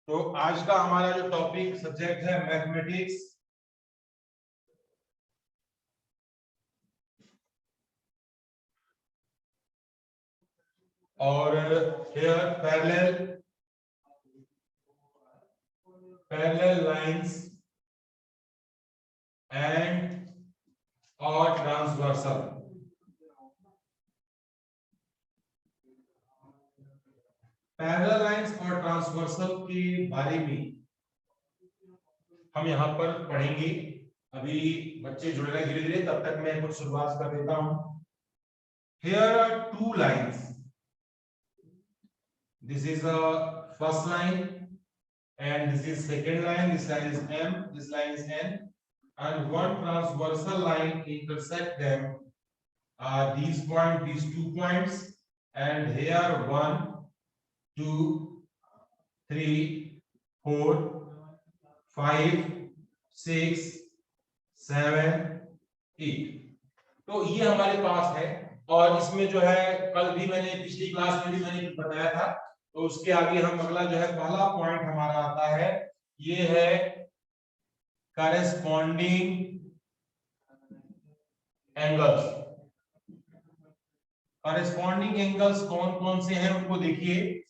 तो आज का हमारा जो टॉपिक सब्जेक्ट है मैथमेटिक्स। और here parallel lines and or transversal। Parallel lines और ट्रांसवर्सल के बारे में हम यहाँ पर पढ़ेंगे। अभी बच्चे जुड़ रहे हैं धीरे धीरे, तब तक मैं कुछ शुरुआत कर देता हूं। Here are two lines. This is a first line and this is second line. This line is M, this line is N, and one transversal line intersect them. These two points, and here 1, 2, 3, 4, 5, 6, 7, 8। तो ये हमारे पास है। और इसमें जो है कल भी मैंने पिछली क्लास में भी मैंने बताया था। तो उसके आगे हम अगला जो है पहला पॉइंट हमारा आता है, ये है करेस्पॉन्डिंग एंगल्स। करेस्पॉन्डिंग एंगल्स कौन कौन से हैं उनको देखिए।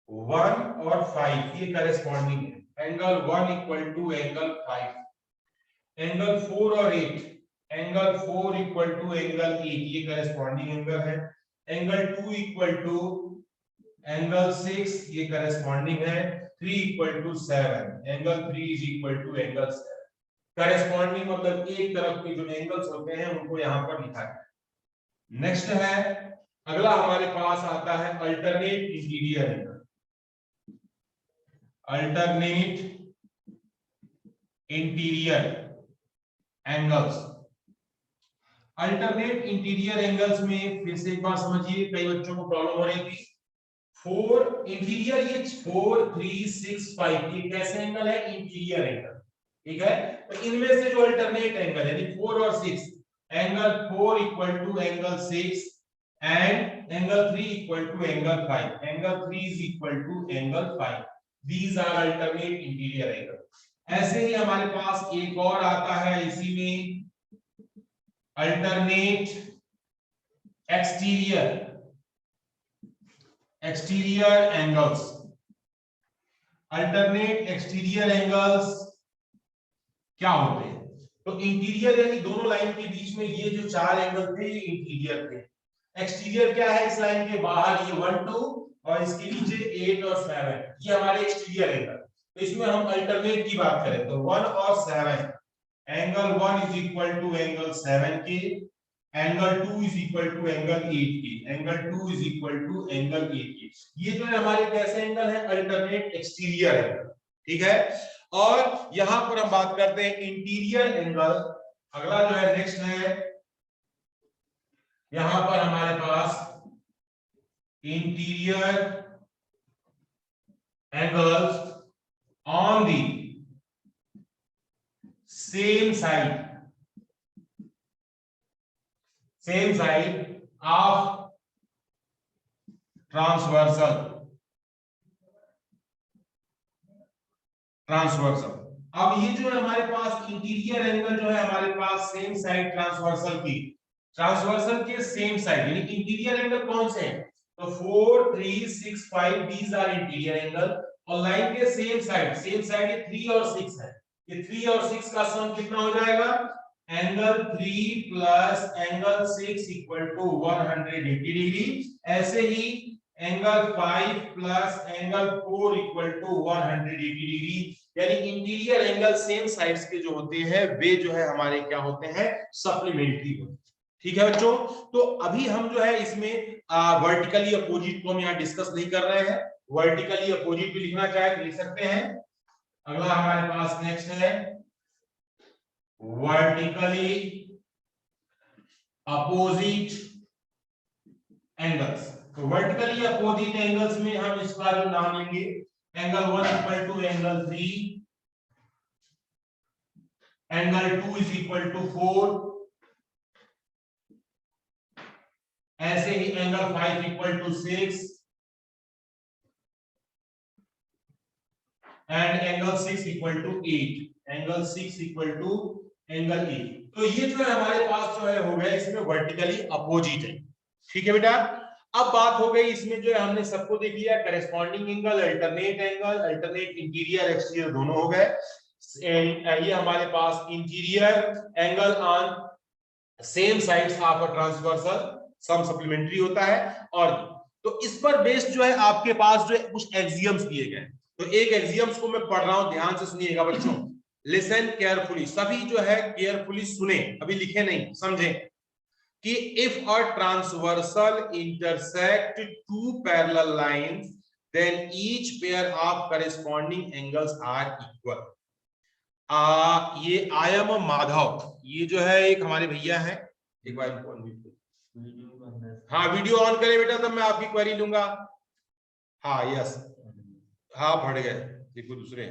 1 और 5 ये करेस्पॉन्डिंग है। Angle 1 equal to angle 5। Angle 4 और 8, एंगल 4 इक्वल टू एंगल 8 ये करेस्पॉन्डिंग एंगल है। एंगल 2 इक्वल टू एंगल 6 ये करेस्पॉन्डिंग है। 3 equal to 7, angle 3 is equal to angle 7। Corresponding मतलब एक तरफ के जो एंगल्स होते हैं उनको यहां पर लिखा है। नेक्स्ट है, अगला हमारे पास आता है alternate interior angle. Alternate interior angles. Alternate interior angles में फिर से एक बार समझिए, कई बच्चों को प्रॉब्लम हो रही थी। 4 इंटीरियर, ये 4, 3, 6, 5 ये कैसे एंगल है? Interior angle. ठीक है, तो इनमें से जो अल्टरनेट एंगल यानी 4 और 6, angle 4 equal to angle 6 and angle 3 equal to angle 5। Angle 3 is equal to angle 5। These are alternate interior angle. ऐसे ही हमारे पास एक और आता है इसी में, alternate exterior angles. Alternate exterior angles क्या होते हैं? तो इंटीरियर यानी दोनों लाइन के बीच में ये जो 4 एंगल थे ये इंटीरियर थे। एक्सटीरियर क्या है? इस लाइन के बाहर ये 1, 2 और इसके नीचे 8 और 7 ये हमारे एक्सटीरियर एंगल। तो इसमें हम अल्टरनेट की बात करें तो 1 और 7, angle 1 is equal to angle 7 के, angle 2 is equal to angle 8 के, angle 2 is equal to angle 8 के। ये जो है हमारे कैसे एंगल है? Alternate exterior angle. ठीक है, और यहां पर हम बात करते हैं इंटीरियर एंगल। अगला जो है नेक्स्ट है, यहां पर हमारे पास interior angles on the same side of transversal. अब ये जो है हमारे पास इंटीरियर एंगल जो है हमारे पास सेम साइड ट्रांसवर्सल के सेम साइड यानी इंटीरियर एंगल कौन से हैं? तो 4, 3, 6, 5 दीज आर इंटीरियर एंगल। और लाइन के सेम साइड ये 3 और 6 है। ये 3 और 6 का सम कितना हो जाएगा? Angle 3 plus angle 6 equal to 180 degree. ऐसे ही angle 5 plus angle 4 equal to 180 degree. यानी इंटीरियर एंगल सेम साइड्स के जो होते हैं वे जो है हमारे क्या होते हैं? सप्लीमेंट्री होते हैं। ठीक है बच्चों, तो अभी हम जो है इसमें वर्टिकली अपोजिट को हम यहाँ डिस्कस नहीं कर रहे हैं। वर्टिकली अपोजिट भी लिखना चाहे तो लिख सकते हैं। अगला हमारे पास नेक्स्ट है वर्टिकली अपोजिट एंगल्स। तो वर्टिकली अपोजिट एंगल्स में हम इसका जो नाम लेंगे, angle 1 equal to angle 3, angle 2 is equal to 4, ऐसे ही angle 5 equal to 6, and angle 6 equal to 8, angle 6 equal to angle 8। तो ये जो है हमारे पास जो है हो गया, इसमें वर्टिकली अपोजिट है। ठीक है बेटा, अब बात हो गई इसमें जो है हमने सबको देख लिया, corresponding angle, alternate interior exterior दोनों हो गए। ये हमारे पास interior angle on same sides of a transversal sum supplementary होता है। और तो इस पर बेस्ड जो है आपके पास जो है कुछ एक्सियम्स दिए गए। तो एक एक्सियम्स को मैं पढ़ रहा हूं, ध्यान से सुनिएगा बच्चों, लिसन केयरफुली, सभी जो है केयरफुली सुने, अभी लिखे नहीं, समझे कि if a transversal intersect two parallel lines then each pair of corresponding angles are equal. ये आई एम माधव, ये जो है एक हमारे भैया हैं, एक बार इनको अनम्यूट करो। हाँ वीडियो ऑन करें बेटा, तब मैं आपकी क्वेरी लूंगा। हाँ यस, हाँ पढ़ गए, देखो दूसरे।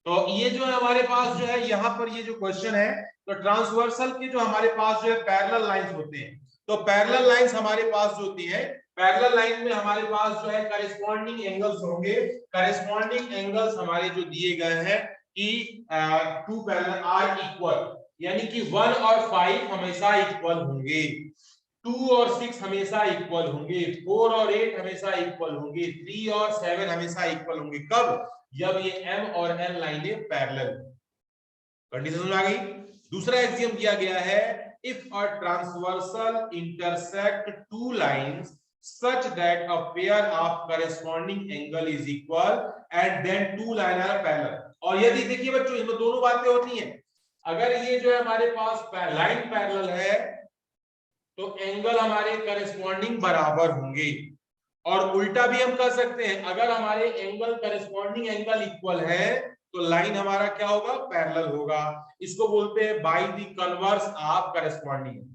तो ये जो है हमारे पास जो है यहाँ पर ये जो क्वेश्चन है, तो ट्रांसवर्सल के जो हमारे पास जो है पैरेलल लाइंस होते हैं, तो पैरेलल लाइंस हमारे पास जो होती है, पैरेलल लाइन में हमारे पास जो है करेस्पॉन्डिंग एंगल्स होंगे। करेस्पॉन्डिंग एंगल्स हमारे जो दिए गए हैं कि टू पैरेलल आर इक्वल, यानी कि 1 और 5 हमेशा इक्वल होंगे, 2 और 6 हमेशा इक्वल होंगे, 4 और 8 हमेशा इक्वल होंगे, 3 और 7 हमेशा इक्वल होंगे। कब? जब ये m और n लाइनें पैरेलल। कंडीशन समझ आ गई। दूसरा एक्सियम दिया गया है, if a transversal intersect two lines such that a pair of corresponding angle is equal and then two line are parallel। और यदि देखिए बच्चों, इसमें दोनों बातें होती हैं, अगर ये जो है हमारे पास लाइन पैरेलल है तो एंगल हमारे करेस्पॉन्डिंग बराबर होंगे, और उल्टा भी हम कर सकते हैं, अगर हमारे एंगल करेस्पॉन्डिंग एंगल इक्वल है तो लाइन हमारा क्या होगा? पैरेलल होगा। इसको बोलते हैं by the converse of corresponding.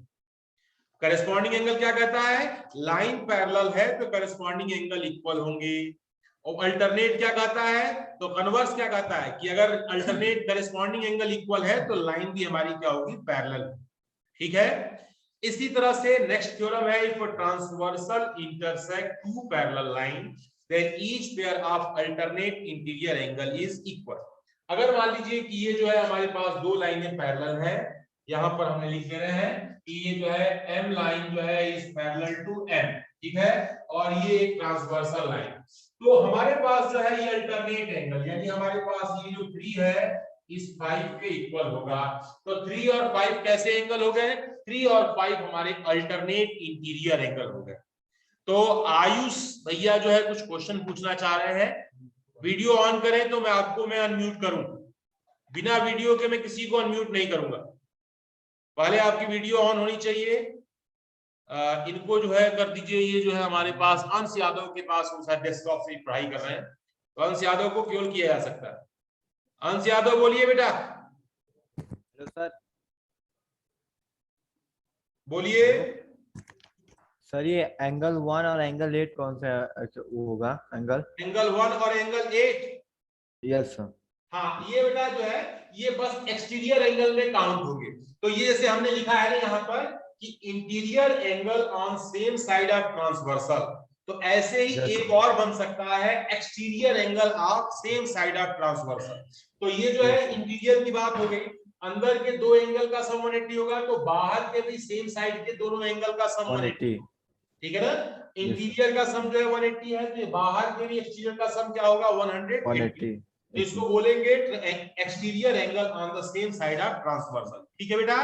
Corresponding angle क्या कहता है? लाइन पैरेलल है तो करेस्पॉन्डिंग एंगल इक्वल होंगे। और अल्टरनेट क्या कहता है? तो कन्वर्स क्या कहता है कि अगर अल्टरनेट करेस्पॉन्डिंग एंगल इक्वल है तो लाइन भी हमारी क्या होगी? पैरेलल। ठीक है। इसी तरह से नेक्स्ट थ्योरम है, if transversal intersect two parallel line then each pair of alternate interior angle is equal. अगर मान लीजिए कि ये जो है हमारे पास दो लाइनें पैरेलल है, यहां पर हमने लिख दे रहे हैं कि ये जो है m लाइन जो है इज पैरेलल टू n, ठीक है, और ये एक ट्रांसवर्सल लाइन। तो हमारे पास जो है ये अल्टरनेट एंगल, यानी हमारे पास ये जो 3 है इस 5 के इक्वल होगा। तो 3 और 5 कैसे एंगल हो गए? 3 और 5 हमारे अल्टरनेट इंटीरियर एंगल हो गए। तो आयुष भैया जो है कुछ क्वेश्चन पूछना चाह रहे हैं, वीडियो ऑन करें तो मैं अनम्यूट करूं, बिना वीडियो के मैं किसी को अनम्यूट नहीं करूंगा, पहले आपकी वीडियो ऑन होनी चाहिए। इनको जो है कर दीजिए, ये जो है हमारे पास अंश यादव के पास वो शायद डेस्कटॉप से पढ़ाई कर रहे हैं, तो अंश यादव को केवल किया जा सकता है। अंश यादव बोलिए बेटा। Hello sir. बोलिए सर ये एंगल 1 और एंगल 8 कौन सा वो होगा? एंगल 1 और एंगल 8। Yes sir. हाँ ये बेटा जो है ये बस एक्सटीरियर एंगल में काउंट होंगे। तो ये जैसे हमने लिखा है ना यहाँ पर कि interior angle on same side of transversal, तो ऐसे ही एक और बन सकता है exterior angle of same side of transversal. तो ये जो है इंटीरियर की बात हो गई, अंदर के दो एंगल का सम 180 होगा, तो बाहर के भी सेम साइड के दोनों एंगल का सम 180। ठीक है ना, इंटीरियर का सम जो है 180 है, तो बाहर के भी एक्सटीरियर का सम क्या होगा? 180। तो इसको बोलेंगे exterior angle on the same side of transversal. ठीक है बेटा,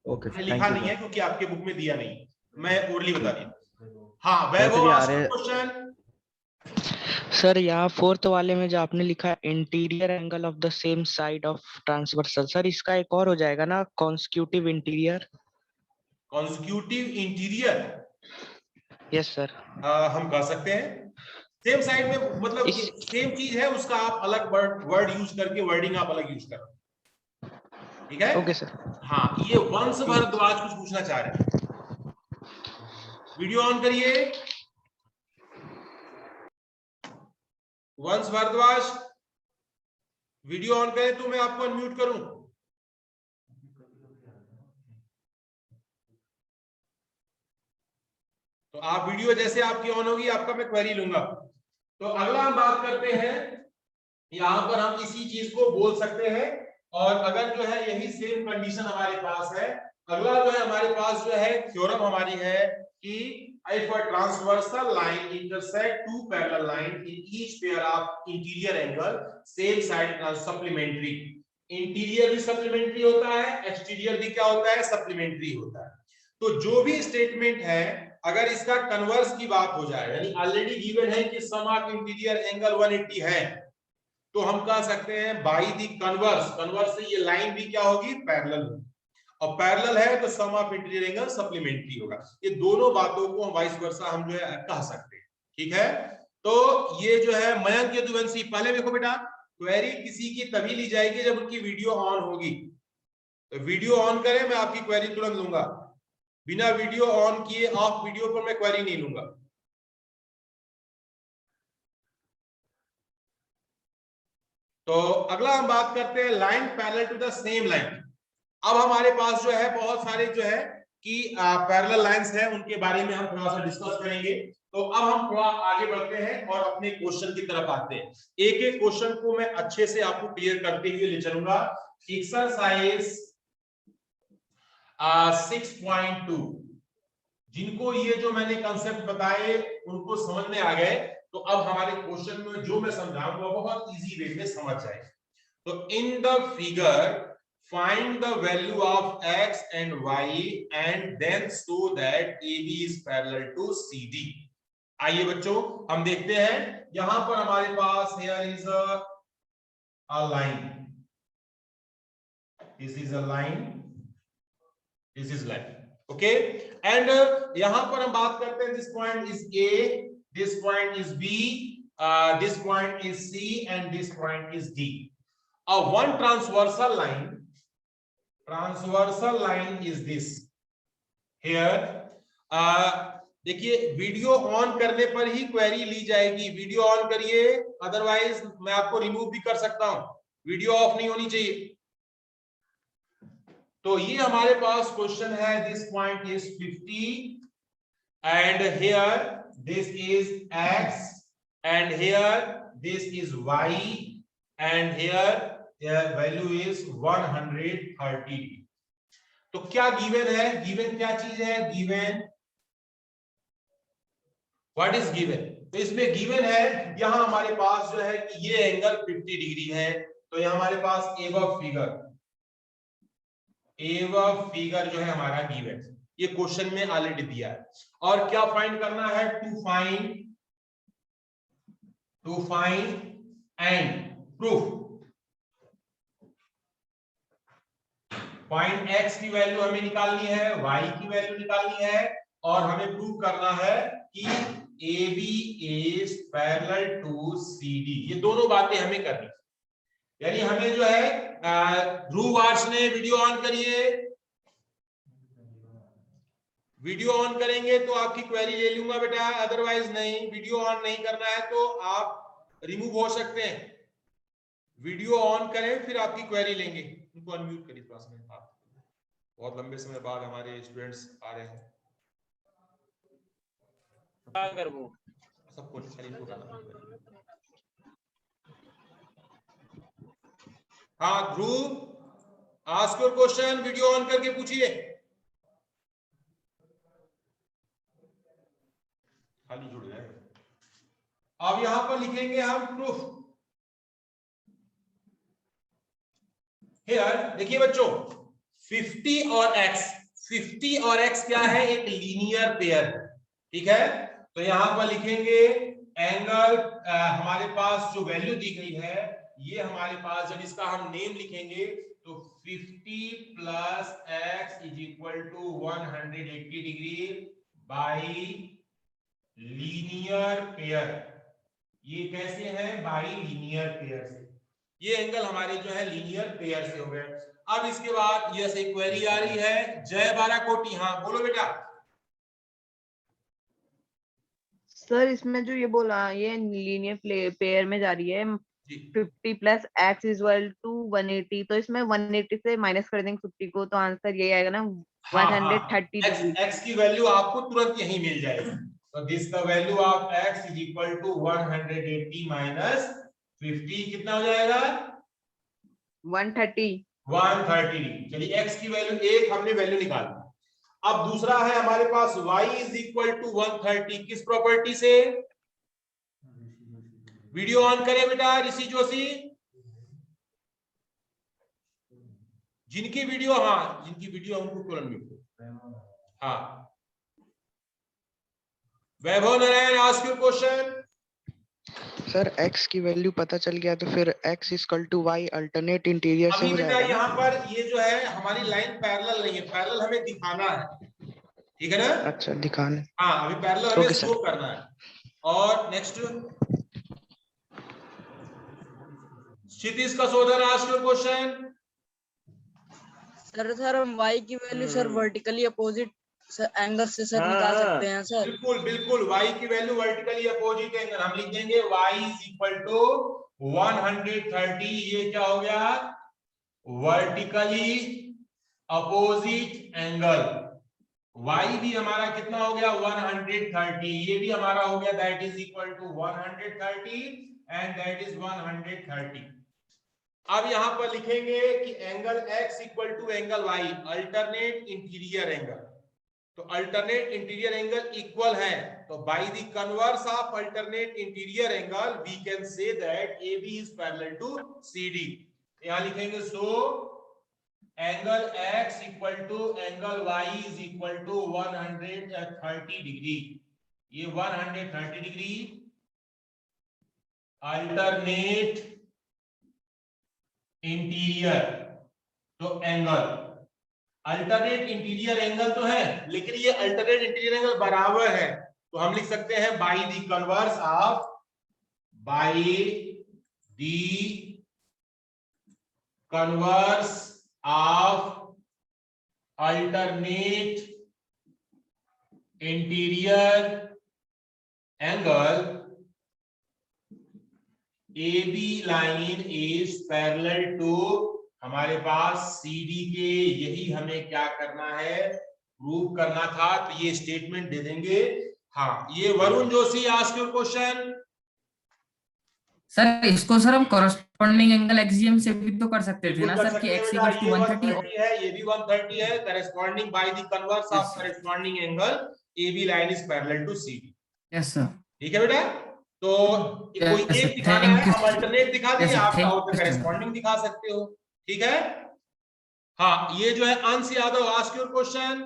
ओके लिखा नहीं है क्योंकि आपके बुक में दिया नहीं, मैं ओरली बता दिया। हाँ वैभव क्वेश्चन। सर यहाँ 4th वाले में जो आपने लिखा है interior angle of the same side of transversal, sir इसका एक और हो जाएगा ना, consecutive interior? Consecutive interior, yes sir. हम कह सकते हैं सेम साइड में, मतलब सेम चीज है, उसका आप अलग वर्ड यूज करके, वर्डिंग आप अलग यूज करो। ठीक है, ओके सर। हाँ ये वंश भारद्वाज कुछ पूछना चाह रहे हैं, वीडियो ऑन करिए। वंश भारद्वाज वीडियो ऑन करें तो मैं आपको अनम्यूट करूं। तो आप वीडियो जैसे आपकी ऑन होगी आपका मैं क्वेरी लूंगा। तो अगला हम बात करते हैं यहाँ पर हम इसी चीज को बोल सकते हैं। और अगर जो है यही सेम कंडीशन हमारे पास है, अगला जो है हमारे पास जो है थ्योरम हमारी है कि if a transversal line intersect two parallel lines in each pair of interior angle same side supplementary, interior भी सप्लीमेंट्री होता है, एक्सटीरियर भी क्या होता है, सप्लीमेंट्री होता है। तो जो भी स्टेटमेंट है अगर इसका कन्वर्स की बात हो जाए, यानी ऑलरेडी गिवन है कि सम ऑफ इंटीरियर एंगल 180 है, तो हम कह सकते हैं बाय द कन्वर्स, कन्वर्स से ये लाइन भी क्या होगी, पैरेलल होगी, और पैरेलल है तो सम ऑफ इंटीरियर एंगल सप्लीमेंट्री होगा। ये दोनों बातों को वाइस वर्सा हम जो है कह सकते हैं। ठीक है, तो ये जो है मयंक यदुवंशी, पहले देखो बेटा क्वेरी किसी की तभी ली जाएगी जब उनकी वीडियो ऑन होगी, तो वीडियो ऑन करें मैं आपकी क्वेरी तुरंत लूंगा, बिना वीडियो ऑन किए ऑफ वीडियो पर मैं क्वेरी नहीं लूंगा। तो अगला हम बात करते हैं line parallel to the same line. अब हमारे पास जो है बहुत सारे जो है कि पैरेलल लाइंस हैं, उनके बारे में हम थोड़ा सा डिस्कस करेंगे। तो अब हम थोड़ा आगे बढ़ते हैं और अपने क्वेश्चन की तरफ आते हैं। एक एक क्वेश्चन को मैं अच्छे से आपको क्लियर करते हुए ले चलूंगा। एक्सरसाइज 6.2, जिनको ये जो मैंने कंसेप्ट बताए उनको समझ में आ गए, तो अब हमारे क्वेश्चन में जो मैं समझाऊंगा बहुत इजी वे में समझ जाए। तो in the figure find the value of x and y and then show that AB is parallel to CD। आइए बच्चों हम देखते हैं, यहां पर हमारे पास here is a line, this is a line, this is line, okay, and यहां पर हम बात करते हैं this point is A, this point is B, this point is C and this point is D। One transversal line is this here। देखिए video on करने पर ही query ली जाएगी, वीडियो ऑन करिए, अदरवाइज मैं आपको रिमूव भी कर सकता हूं, वीडियो ऑफ नहीं होनी चाहिए। तो ये हमारे पास क्वेश्चन है, this point is 50 and here this is x and here this is y and here value is 130। तो क्या गिवन है, गिवन क्या चीज है, गिवन व्हाट इज गिवन। तो इसमें गिवन है यहां हमारे पास जो है कि ये एंगल 50 डिग्री है, तो यहां हमारे पास एबव फिगर जो है हमारा गिवन, ये क्वेश्चन में ऑलरेडी दिया है। और क्या फाइंड करना है, to find and proof. Point x की वैल्यू हमें निकालनी है, y की वैल्यू निकालनी है, और हमें प्रूव करना है कि AB is parallel to CD। ये दोनों बातें हमें करनी, यानी हमें जो है ध्रुव वार्ष ने वीडियो ऑन करिए, वीडियो ऑन करेंगे तो आपकी क्वेरी ले लूंगा बेटा, अदरवाइज नहीं, वीडियो ऑन नहीं करना है तो आप रिमूव हो सकते हैं। वीडियो ऑन करें फिर आपकी क्वेरी लेंगे। इनको अनम्यूट करिए थोड़ा सा, बहुत लंबे समय बाद हमारे स्टूडेंट्स आ रहे हैं। सबको हाँ Dhruv ask your question, video on करके पूछिए, खाली जुड़ जाए। अब यहां पर लिखेंगे हम प्रूफ। हियर देखिए बच्चों 50 और x क्या है, एक लीनियर पेयर, ठीक है। तो यहां पर लिखेंगे एंगल, हमारे पास जो वैल्यू दी गई है ये हमारे पास, जब इसका हम नेम लिखेंगे तो 50 plus x is equal to 180 degree by linear pair. ये कैसे है, बाई लीनियर पेयर से, ये एंगल हमारे जो है लीनियर पेयर से हो गए। अब इसके बाद ये से क्वेरी आ रही है, जय बाराकोटी, हाँ बोलो बेटा। सर इसमें जो ये बोला, ये लीनियर पेयर में जा रही है 50 plus x is equal to 180, तो इसमें 180 से माइनस कर देंगे 50 को, तो आंसर यही आएगा ना 130। x की वैल्यू आपको तुरंत यही मिल जाएगी। तो this the value of x is equal to 180 minus 50 कितना हो जाएगा 130। 130। चलिए x की वैल्यू 1 हमने वैल्यू निकाल दी। अब दूसरा है हमारे पास y इज इक्वल टू 130 किस प्रॉपर्टी से? वीडियो ऑन करें बेटा ऋषि जोशी, जिनकी वीडियो हमको तुरंत मिल। हाँ Vaibhav Narayan ask your question. Sir x की वैल्यू पता चल गया तो फिर x equal to y alternate interior से अभी हो बेटा जाएगा ना? यहाँ पर ये जो है हमारी लाइन पैरेलल नहीं है, पैरेलल हमें दिखाना है, ठीक है ना? अच्छा दिखाने। हाँ अभी पैरेलल हमें ओके शो सर। करना है। और next Kshitij Kasodar ask your question. Sir हम y की value sir vertically opposite angle से सर निकाल सकते हैं सर। बिल्कुल बिल्कुल, y की वैल्यू वर्टिकली अपोजिट एंगल हम लिख देंगे y इज इक्वल टू 130। ये क्या हो गया वर्टिकली अपोजिट एंगल। y भी हमारा कितना हो गया 130, ये भी हमारा हो गया that is equal to 130 and that is 130। अब यहां पर लिखेंगे कि angle x equal to angle y alternate interior angle. तो अल्टरनेट इंटीरियर एंगल इक्वल है, तो by the converse of alternate interior angle we can say that AB is parallel to CD। यहां लिखेंगे so angle x equal to angle y is equal to 130 degree. ये 130 degree alternate interior तो angle, alternate interior angle तो है लेकिन ये alternate interior angle बराबर है, तो हम लिख सकते हैं by the converse of alternate interior angle AB line is parallel to हमारे पास CD के। यही हमें क्या करना है प्रूव करना था, तो ये स्टेटमेंट दे देंगे। हाँ ये Varun Joshi ask your question. Sir इसको सर हम कॉरेस्पॉन्डिंग एंगल एक्सियम से भी तो कर सकते थे ना कर सर कि सकते हैं x बेटा, इक्वल टू ये 130 130 है, ये भी 130 है, corresponding by the converse of corresponding angle AB line is parallel to CD। Yes sir. ठीक है बेटा, तो कोई Yes, एक दिखाना thank है, you, हम अल्टरनेट दिखा देंगे, Yes, आप thank चाहो तो you, sir. करेस्पॉन्डिंग दिखा सकते हो। ठीक है, हाँ ये जो है अंश Yadav ask your question.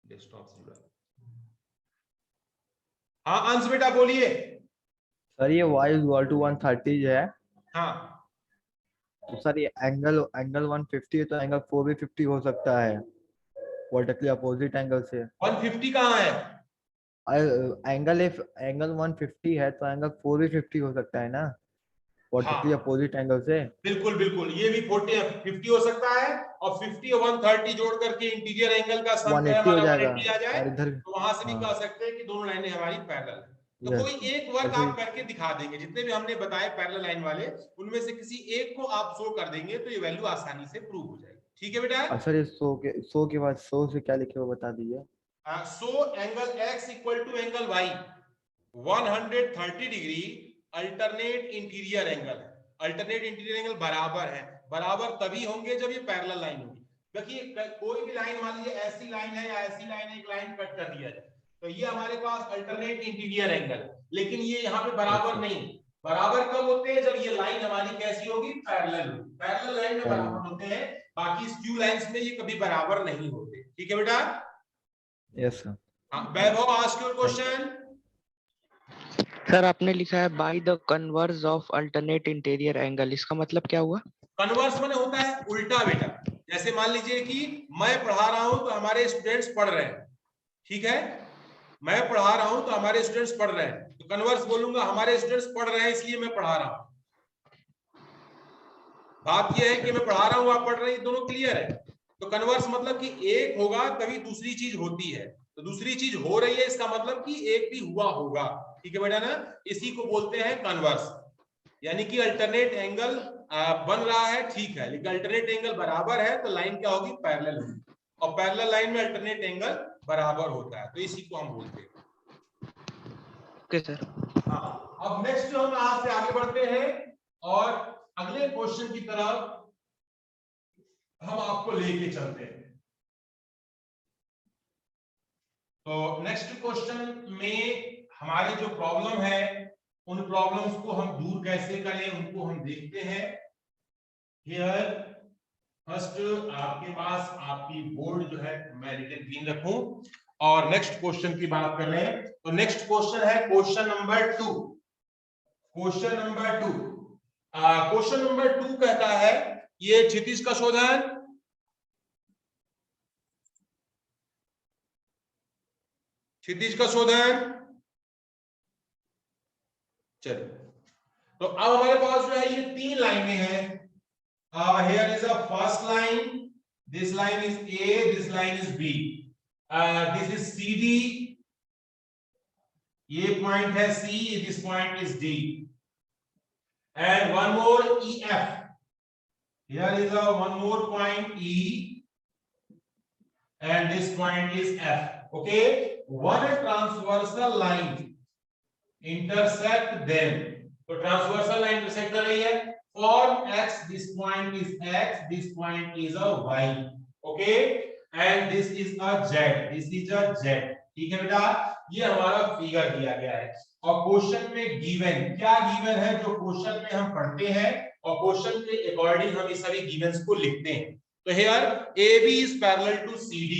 Desktop से जुड़ा। हाँ अंश बेटा बोलिए। सर ये y इज इक्वल टू 130 है, हाँ तो सर ये एंगल 150 है, तो एंगल 4 भी 50 हो सकता है वर्टिकली अपोजिट एंगल से। 150 कहाँ है? एंगल 150 है तो एंगल 4 भी 50 हो सकता है ना वर्टिकली हाँ। अपोजिट एंगल से। बिल्कुल बिल्कुल, ये भी 50 हो सकता है, और 50 और 130 जोड़ करके इंटीरियर एंगल का सम 180 हो जाएगा 180 आ जाए, और इधर तो वहां से भी हाँ। कह सकते हैं कि दोनों लाइनें हमारी पैरेलल है। तो Yes. कोई एक वर्क ऐसे ही- आप करके दिखा देंगे, जितने भी हमने बताए पैरेलल लाइन वाले उनमें से किसी एक को आप शो कर देंगे तो ये वैल्यू आसानी से प्रूव हो जाएगी। ठीक है बेटा, सर ये 100 के बाद 100 से क्या लिखे वो बता दीजिए। So angle x equal to angle y 130 degree alternate interior angle है। अल्टरनेट इंटीरियर एंगल बराबर है, बराबर तभी होंगे जब ये पैरेलल लाइन होगी। देखिए कोई भी लाइन मान लीजिए ऐसी लाइन है या ऐसी लाइन है, एक लाइन कट कर दिया जाए तो ये हमारे पास अल्टरनेट इंटीरियर एंगल, लेकिन ये यहाँ पे बराबर नहीं। बराबर कब होते हैं? जब ये लाइन हमारी कैसी होगी पैरेलल, पैरेलल लाइन में बराबर होते हैं, बाकी स्क्यू लाइंस में ये कभी बराबर नहीं होते। ठीक है बेटा, यस सर। हाँ वैभव आस्क योर क्वेश्चन। सर आपने लिखा है bye the converse of alternate interior angle, इसका मतलब क्या हुआ? कन्वर्स माने होता है उल्टा बेटा। जैसे मान लीजिए कि मैं पढ़ा रहा हूं तो हमारे स्टूडेंट्स पढ़ रहे हैं, ठीक है, मैं पढ़ा रहा हूं तो हमारे स्टूडेंट्स पढ़ रहे हैं, तो कन्वर्स बोलूंगा हमारे स्टूडेंट्स पढ़ रहे हैं इसलिए मैं पढ़ा रहा हूं। बात यह है कि मैं पढ़ा रहा हूं आप पढ़ रहे हैं, दोनों क्लियर है। तो कन्वर्स मतलब कि एक होगा तभी दूसरी चीज होती है, तो दूसरी चीज हो रही है इसका मतलब कि एक भी हुआ होगा। ठीक है बेटा ना, इसी को बोलते हैं कन्वर्स। यानी कि अल्टरनेट एंगल बन रहा है, ठीक है, लेकिन अल्टरनेट एंगल बराबर है तो लाइन क्या होगी पैरेलल होगी, और पैरेलल लाइन में अल्टरनेट एंगल बराबर होता है, तो इसी को हम बोलते हैं। Okay sir. हाँ अब नेक्स्ट जो हम आज से आगे बढ़ते हैं और अगले क्वेश्चन की तरफ हम आपको लेके चलते हैं। तो नेक्स्ट क्वेश्चन में हमारी जो प्रॉब्लम है उन प्रॉब्लम्स को हम दूर कैसे करें उनको हम देखते हैं। हियर फर्स्ट आपके पास आपकी बोर्ड जो है मैं रिटन ग्रीन रखूं और नेक्स्ट क्वेश्चन की बात कर रहे हैं। तो नेक्स्ट क्वेश्चन है question number 2। Question number 2 question number 2 कहता है, ये क्षितिज का शोधन, क्षितिज का शोधन। चलो तो अब हमारे पास जो है ये 3 लाइनें हैं। here is a first line, this line is A, this line is B, this is CD, ये पॉइंट है C, this point is D, and one more EF. Here is a one more point E, and this point is F. Okay, one transversal line intersect them. तो transversal line intersect कर रही है। For X, this point is X, this point is a Y. Okay, and this is a Z, this is a Z. ठीक है बेटा, ये हमारा figure दिया गया है और क्वेश्चन में गिवन क्या गिवन है जो क्वेश्चन में हम पढ़ते हैं और क्वेश्चन के अकॉर्डिंग हम इस सभी गिवंस को लिखते हैं। तो here AB is parallel to CD,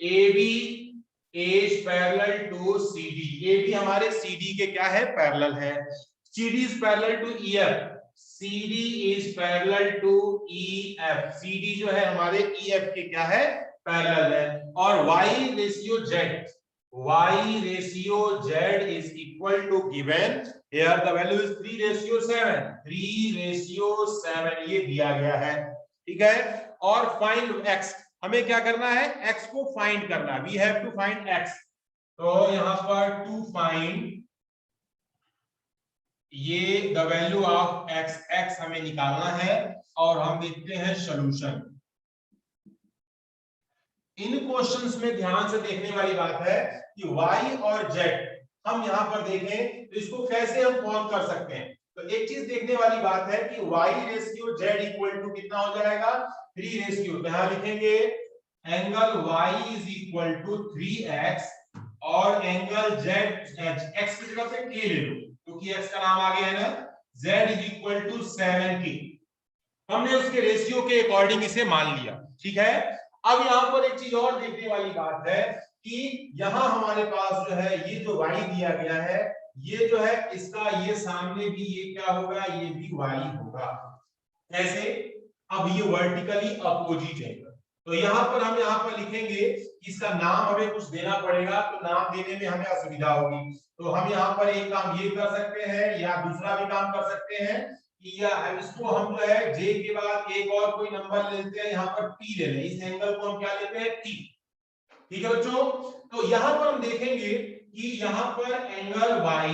AB is parallel to CD, AB हमारे CD के क्या है, पैरेलल है। CD is parallel to EF, CD is parallel to EF, CD जो है हमारे EF के क्या है, पैरेलल है। और Y ratio Z, Y ratio Z is equal to given, here the value is 3:7, 3:7 ये दिया गया है। ठीक है, और फाइंड X, हमें क्या करना है, X को फाइंड करना है, we have to find X। तो यहां पर टू फाइंड ये the value of X, X हमें निकालना है और हम देखते हैं सॉल्यूशन। इन क्वेश्चंस में ध्यान से देखने वाली बात है कि Y और Z हम यहां पर देखें तो इसको कैसे हम फॉर्म कर सकते हैं। तो एक चीज देखने वाली बात है कि Y ratio Z equal to कितना हो जाएगा, 3:। तो यहां लिखेंगे angle Y is equal to 3x और एंगल Z, x की जगह पे k ले लो क्योंकि x का नाम आ गया है ना, Z is equal to 7k। हमने उसके रेशियो के अकॉर्डिंग इसे मान लिया। ठीक है, अब यहाँ पर एक चीज और देखने वाली बात है कि यहाँ हमारे पास जो है ये जो y दिया गया है, ये जो है इसका ये सामने भी ये क्या होगा, ये भी y होगा। ऐसे अब ये वर्टिकली अपोजिट है। तो यहाँ पर हम यहाँ पर लिखेंगे इसका नाम हमें कुछ देना पड़ेगा, तो नाम देने में हमें असुविधा होगी। तो हम यहाँ पर एक काम ये कर सकते हैं या दूसरा भी काम कर सकते हैं कि या इसको हम जो है J के बाद एक और कोई नंबर लेते हैं, यहाँ पर P ले लें, इस एंगल को हम क्या लेते हैं, P। ठीक है बच्चों, तो यहाँ पर हम देखेंगे कि यहाँ पर angle Y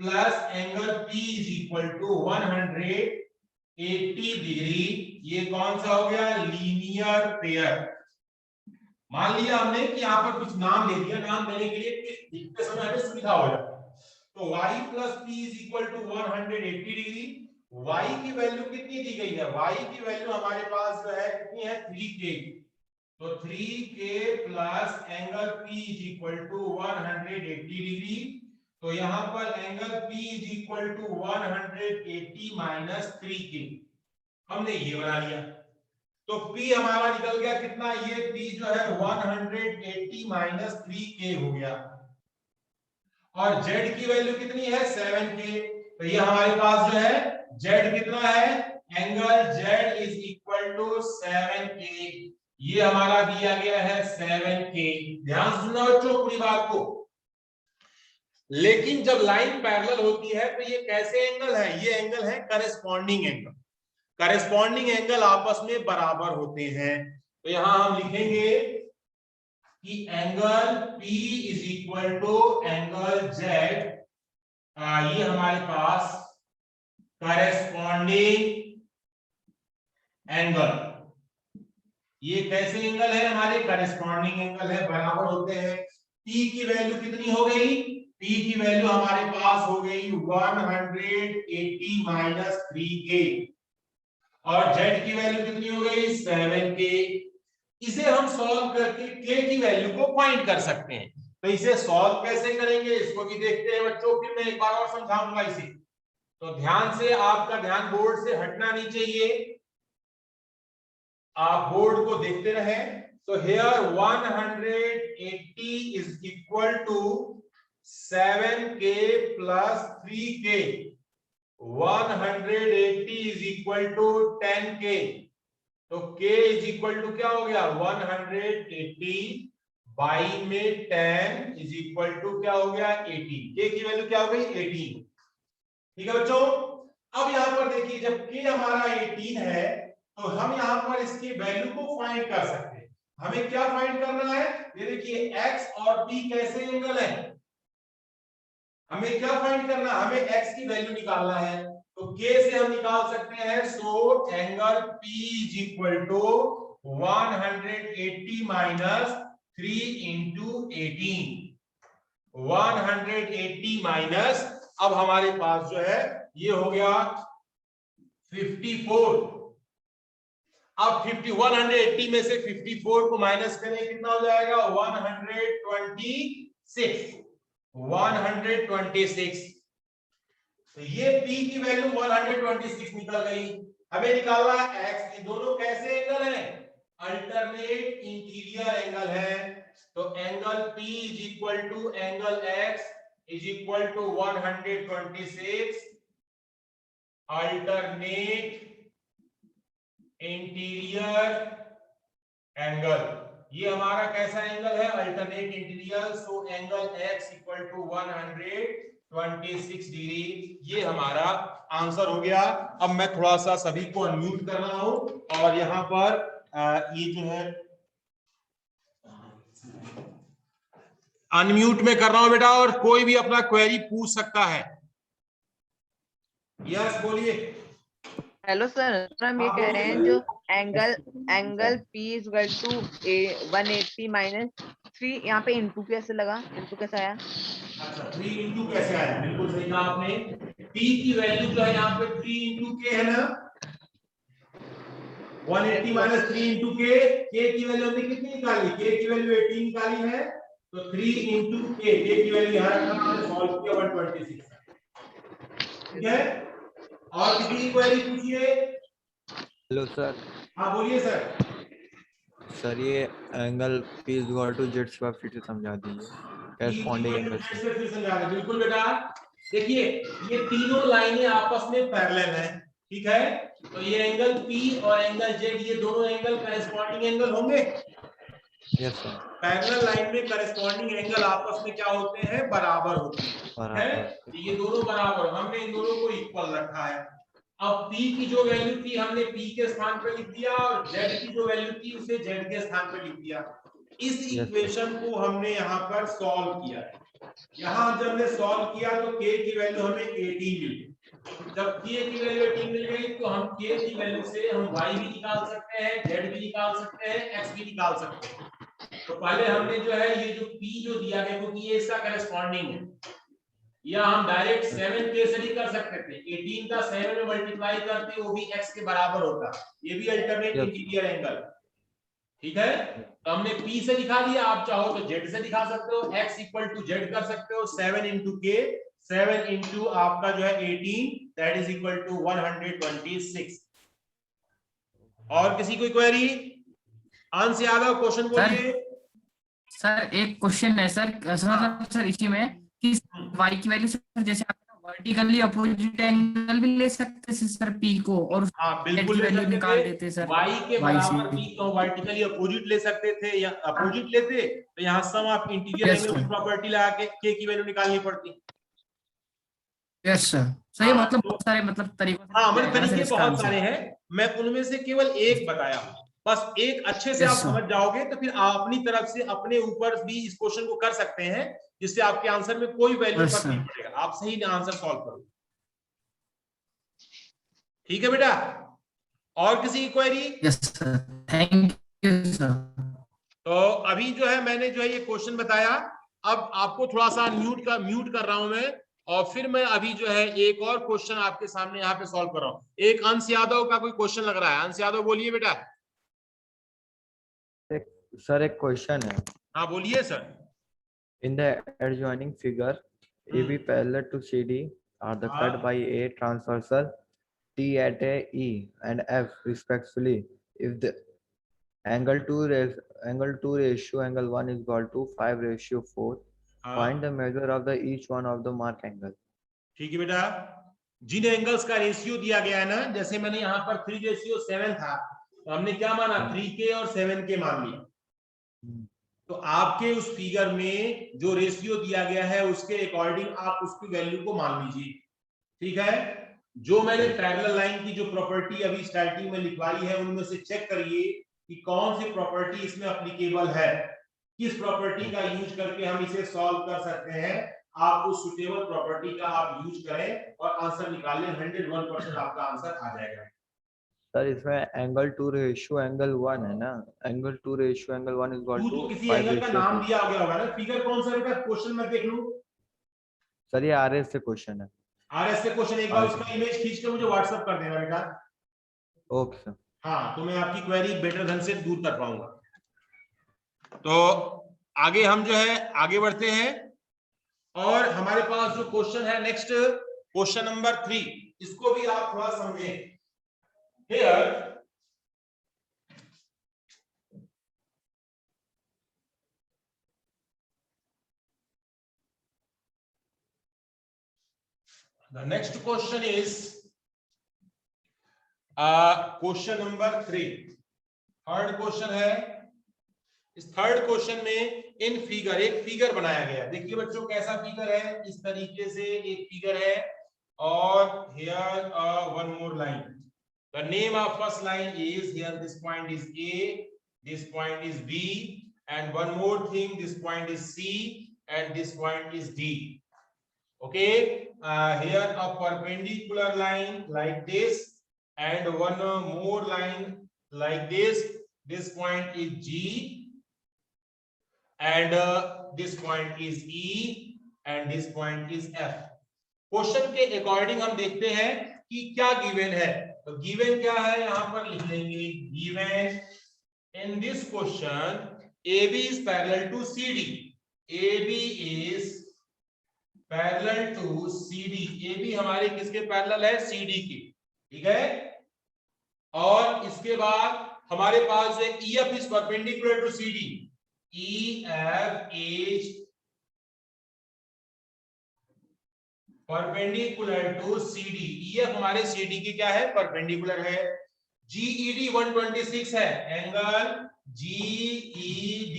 plus angle P is equal to 180 degree, ये कौन सा हो गया, लीनियर पेयर। मान लिया हमने कि यहाँ पर कुछ नाम ले दिया, नाम देने के लिए लिखते समय हमें सुविधा हो जाती है। तो y plus p is equal to 180 degree. y की वैल्यू कितनी दी गई है, y की वैल्यू हमारे पास जो है कितनी है, 3k। तो 3k plus angle p is equal to 180 degree. तो यहाँ पर angle p is equal to 180 minus 3k, हमने ये बना लिया। तो P हमारा निकल गया कितना, ये P जो है 180 माइनस 3k हो गया और Z की वैल्यू कितनी है, 7k। तो ये हमारे पास जो है Z कितना है, angle Z is equal to 7k, ये हमारा दिया गया है 7k। ध्यान से सुनना बच्चों पूरी बात को। लेकिन जब लाइन पैरेलल होती है तो ये कैसे एंगल है, ये एंगल है करेस्पॉन्डिंग एंगल। करेस्पॉन्डिंग एंगल आपस में बराबर होते हैं। तो यहां हम लिखेंगे कि angle P is equal to angle Z, ये हमारे पास करेस्पॉन्डिंग एंगल, ये कैसे एंगल है, हमारे करेस्पॉन्डिंग एंगल है, बराबर होते हैं। P की वैल्यू कितनी हो गई, P की वैल्यू हमारे पास हो गई 180 माइनस 3K और Z की वैल्यू कितनी हो गई 7K। इसे हम सॉल्व करके K की वैल्यू को फाइंड कर सकते हैं। तो इसे सॉल्व कैसे करेंगे इसको भी देखते हैं बच्चों, फिर मैं एक बार और समझाऊंगा इसे। तो ध्यान से, आपका ध्यान बोर्ड से हटना नहीं चाहिए, आप बोर्ड को देखते रहें। So here 180 is equal to 7K plus 3K. 180 is equal to 10K. तो K is equal to क्या हो गया 180 बाई में 10 is equal to क्या हो गया 18। K की वैल्यू क्या हो गई 18। ठीक है बच्चों, अब यहां पर देखिए जब K हमारा 18 है तो हम यहां पर इसकी वैल्यू को फाइंड कर सकते हैं। हमें क्या फाइंड करना है, ये देखिए x और p कैसे एंगल है, हमें क्या फाइंड करना है, हमें x की वैल्यू निकालना है। तो k से हम निकाल सकते हैं, so angle p is equal to 180 minus 3 into 18। 180 minus, अब हमारे पास जो है ये हो गया 54। अब 180 में से 54 को माइनस करें कितना हो जाएगा 126। 126, तो ये P की वैल्यू 126 निकल गई। हमें निकालना है x, ये दोनों कैसे एंगल हैं, अल्टरनेट इंटीरियर एंगल है। तो angle P is equal to angle x is equal to 126 alternate interior angle. ये हमारा कैसा एंगल है, alternate interior. So angle x equal to 126 degree, ये हमारा आंसर हो गया। अब मैं थोड़ा सा सभी को अनम्यूट कर रहा हूं और यहां पर ये जो है अनम्यूट में कर रहा हूं बेटा, और कोई भी अपना क्वेरी पूछ सकता है। यस बोलिए। हेलो सर, हम ये कह रहे हैं जो angle P is equal to 180 minus 3, यहाँ पे इंटू कैसे लगा, इंटू कैसे आया? अच्छा 3 इंटू कैसे आया, बिल्कुल सही कहा आपने। P की वैल्यू जो है यहाँ पे 3 इंटू K है ना, 180 माइनस 3 इंटू K। K की वैल्यू हमने कितनी निकाली, K की वैल्यू 18 निकाली है, तो 3 इंटू K, K की वैल्यू यहाँ रखा, हमने सॉल्व किया 126। ठीक है, और किसी की क्वेरी पूछिए। Hello sir. हाँ बोलिए सर। सर ये angle P is equal to Z square फिर से समझा दीजिए, करेस्पॉन्डिंग एंगल से। बिल्कुल बेटा, देखिए ये तीनों लाइनें आपस में पैरेलल हैं, ठीक है। तो ये एंगल P और एंगल Z, ये दोनों एंगल करेस्पॉन्डिंग एंगल होंगे। Yes sir. पैरेलल लाइन में करेस्पॉन्डिंग एंगल आपस में क्या होते हैं, बराबर होते हैं। ये दोनों बराबर, हमने इन दोनों को इक्वल रखा है। अब P की जो वैल्यू थी हमने P के स्थान पर लिख दिया, और Z की जो वैल्यू थी उसे Z के स्थान पर लिख दिया। इस इक्वेशन को हमने यहाँ पर सॉल्व किया है। यहाँ जब हमने सॉल्व किया तो K की वैल्यू हमें 18 मिली। जब K की वैल्यू 18 मिल गई तो हम K की वैल्यू से हम Y भी निकाल सकते हैं, Z भी निकाल सकते हैं, X भी निकाल सकते हैं। तो पहले हमने जो है ये जो P जो दिया गया, क्योंकि ये इसका करेस्पॉन्डिंग है, या हम डायरेक्ट 7K से भी कर सकते थे। 18 का 7 में मल्टीप्लाई करते वो भी x के बराबर होता, ये भी अल्टरनेट इंटीरियर एंगल। ठीक है, तो हमने P से दिखा दिया, आप चाहो तो Z से दिखा सकते हो, x इक्वल टू Z कर सकते हो, 7 इंटू K, 7 इंटू आपका जो है 18, दैट इज इक्वल टू 126। और किसी कोई क्वेरी? आंसर यादव क्वेश्चन बोलिए। सर एक क्वेश्चन है सर, सर इसी में कि y की वैल्यू सर जैसे आप वर्टिकली अपोजिट एंगल भी ले सकते हैं सर P को, और हाँ बिल्कुल वैल्यू निकाल देते सर y के बराबर P को वर्टिकली अपोजिट ले सकते थे, या अपोजिट लेते तो यहाँ सम ऑफ इंटीरियर एंगल की प्रॉपर्टी लगा के K की वैल्यू निकालनी पड़ती। यस सर, सही। मतलब बहुत सारे मतलब तरीकों से, हाँ मतलब तरीके बहुत सारे हैं, मैं उनमें से केवल एक बताया, बस एक अच्छे से आप समझ जाओगे तो फिर आप अपनी तरफ से अपने ऊपर भी इस क्वेश्चन को कर सकते हैं, जिससे आपके आंसर में कोई वैल्यू फर्क नहीं पड़ेगा, आप सही आंसर सॉल्व करो। ठीक है बेटा, और किसी की query? Yes sir, thank you sir. तो अभी जो है मैंने जो है ये क्वेश्चन बताया, अब आपको थोड़ा सा म्यूट कर रहा हूं मैं, और फिर मैं अभी जो है एक और क्वेश्चन आपके सामने यहाँ पे सॉल्व कर रहा हूँ। एक अंश यादव का कोई क्वेश्चन लग रहा है, अंश यादव बोलिए बेटा। सर एक क्वेश्चन है। हाँ बोलिए sir. In the adjoining figure, AB parallel to CD are the cut by A transversal T at a E and F respectively. If the angle 2 ratio angle 1 is equal to 5:4, find the measure of the each one of the mark angle. ठीक है बेटा, जिन angles का ratio दिया गया है ना, जैसे मैंने यहाँ पर 3:7 था, तो हमने क्या माना, 3K और 7K मान लिया। तो आपके उस फिगर में जो रेशियो दिया गया है उसके अकॉर्डिंग आप उसकी वैल्यू को मान लीजिए, ठीक है। जो मैंने पैरेलल लाइन की जो प्रॉपर्टी अभी स्टार्टिंग में लिखवाई है उनमें से चेक करिए कि कौन सी प्रॉपर्टी इसमें एप्लीकेबल है, किस प्रॉपर्टी का यूज करके हम इसे सॉल्व कर सकते हैं। आप उस सुटेबल प्रॉपर्टी का आप यूज करें और आंसर निकालें, 101% आपका आंसर आ जाएगा। सर इसमें एंगल 2 रेशियो एंगल 1 है ना, angle 2 ratio angle 1 is equal to किसी एंगल का नाम दिया गया होगा ना। फिगर कौन सा बेटा, क्वेश्चन में देख लूं। सर ये आरएस से क्वेश्चन है। आरएस से क्वेश्चन, एक बार उसका इमेज खींच के मुझे व्हाट्सएप कर देना बेटा। Okay sir. हाँ, तो मैं आपकी क्वेरी बेटर ढंग से दूर कर पाऊंगा। तो आगे हम जो है आगे बढ़ते हैं, और हमारे पास जो क्वेश्चन है नेक्स्ट, क्वेश्चन नंबर 3, इसको भी आप थोड़ा समझें। Here the next question is question number 3, third question है। इस थर्ड क्वेश्चन में इन फिगर, एक फिगर बनाया गया। देखिए बच्चों कैसा फिगर है, इस तरीके से एक फिगर है, और here one more line. The name of first line is, here this point is A, this point is B, and one more thing, this point is C and this point is D. Okay, here a perpendicular line like this and one more line like this. This point is G and this point is E and this point is F. Question के according हम देखते हैं कि क्या given है। तो given क्या है यहां पर लिख लेंगे, given in this question AB is parallel to CD. AB is parallel to CD. AB हमारे किसके पैरेलल है, CD की, ठीक है। और इसके बाद हमारे पास है EF is perpendicular to CD. EF is perpendicular to CD. EF हमारे CD की क्या है, परपेंडिकुलर है। GED 126 है, angle GED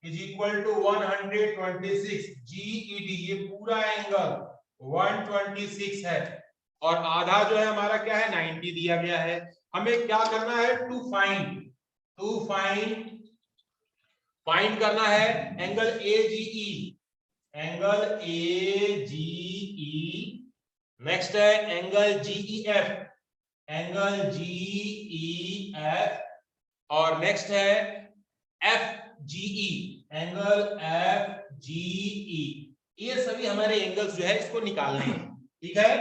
is equal to 126। GED ये पूरा एंगल 126 है, और आधा जो है हमारा क्या है, 90 दिया गया है। हमें क्या करना है, टू फाइंड करना है angle AGE, angle AGE। Next है एंगल GEF, एंगल GEF, और नेक्स्ट है FGE, एंगल FGE। ये सभी हमारे एंगल्स जो है इसको निकालने हैं, ठीक है।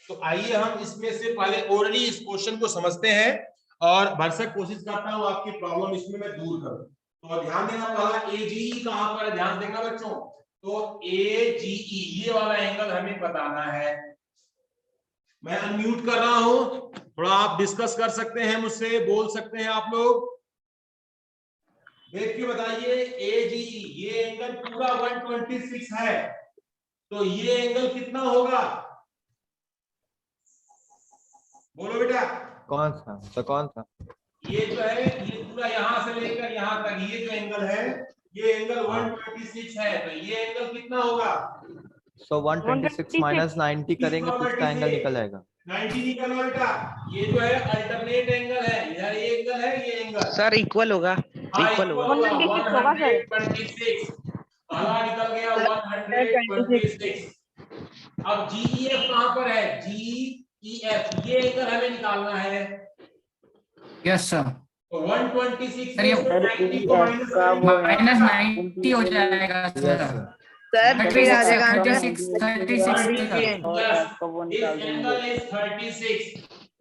तो आइए हम इसमें से पहले ओरली इस क्वेश्चन को समझते हैं, और भरसक कोशिश करता हूं आपकी प्रॉब्लम इसमें मैं दूर करूं। तो ध्यान देना, पहला AGE कहां पर है, ध्यान देना बच्चों। तो AGE ये वाला एंगल हमें बताना है। मैं अनम्यूट कर रहा हूं, थोड़ा आप डिस्कस कर सकते हैं मुझसे, बोल सकते हैं आप लोग। देख के बताइए, AGE ये एंगल पूरा 126 है, तो ये एंगल कितना होगा, बोलो बेटा। कौन सा, तो कौन सा? ये जो है ये पूरा यहां से लेकर यहां तक ये जो एंगल है, ये एंगल 126 है, तो ये एंगल कितना होगा। सो 126 माइनस 90 करेंगे तो इसका एंगल निकल आएगा 90 निकलना बेटा। ये जो है अल्टरनेट एंगल है, इधर ये एंगल है, ये एंगल सर इक्वल होगा, इक्वल होगा। 126 पहला निकल गया 126। अब GEF कहां पर है, GEF ये एंगल हमें निकालना है। Yes sir. तो 126 सर ये में 90 को माइनस 90 हो जाएगा यस सर। सर। सर फिर आ जाएगा आंसर 36 36 इस एंगल इज 36,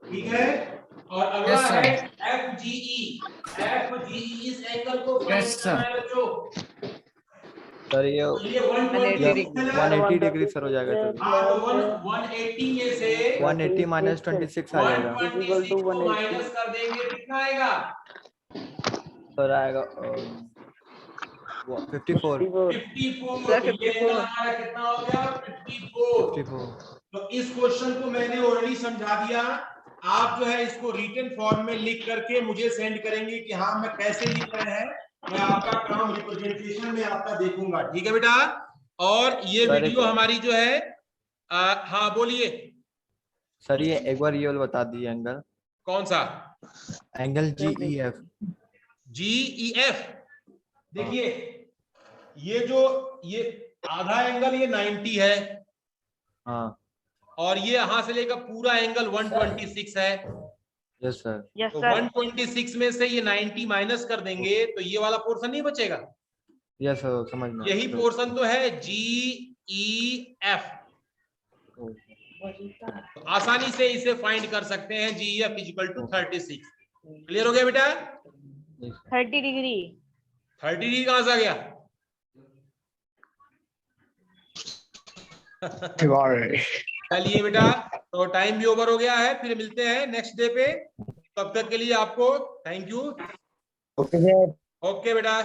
ठीक है। और अगला Yes, sir. है FGE। FGE इस एंगल को फाइंड Yes, करना है बच्चों। सर ये तो ये 120 है ना? 180 डिग्री सर हो जाएगा सर। हाँ, तो 180 में से 180 माइनस 26 आ जाएगा 126 को माइनस कर देंगे, कितना आएगा? सर आएगा 54 54। सर, तो ये 54 एंगल हमारा कितना हो गया? 54। 54 तो इस क्वेश्चन को मैंने ऑलरेडी समझा दिया। आप जो है इसको रिटन फॉर्म में लिख करके मुझे सेंड करेंगे कि हाँ मैं कैसे लिख रहे हैं। मैं आपका काम रिप्रेजेंटेशन में आपका देखूंगा, ठीक है बेटा। और ये सर, वीडियो हमारी जो है हाँ बोलिए। सर ये एक बार ये वाला बता दीजिए एंगल कौन सा? Angle GEF GEF। देखिए ये आधा एंगल ये 90 है, हाँ और ये यहां से लेकर पूरा एंगल 126 है। यस सर यस तो सर 126 में से ये 90 माइनस कर देंगे तो ये वाला पोर्शन नहीं बचेगा। यस सर समझ में यही पोर्शन तो है GEF। तो आसानी से इसे फाइंड कर सकते हैं। GEF equal to 36। क्लियर हो गया बेटा? 30 डिग्री 30 डिग्री कहां से आ गया? चलिए बेटा, तो टाइम भी ओवर हो गया है, फिर मिलते हैं नेक्स्ट डे पे। तब तक के लिए आपको थैंक यू। ओके बेटा।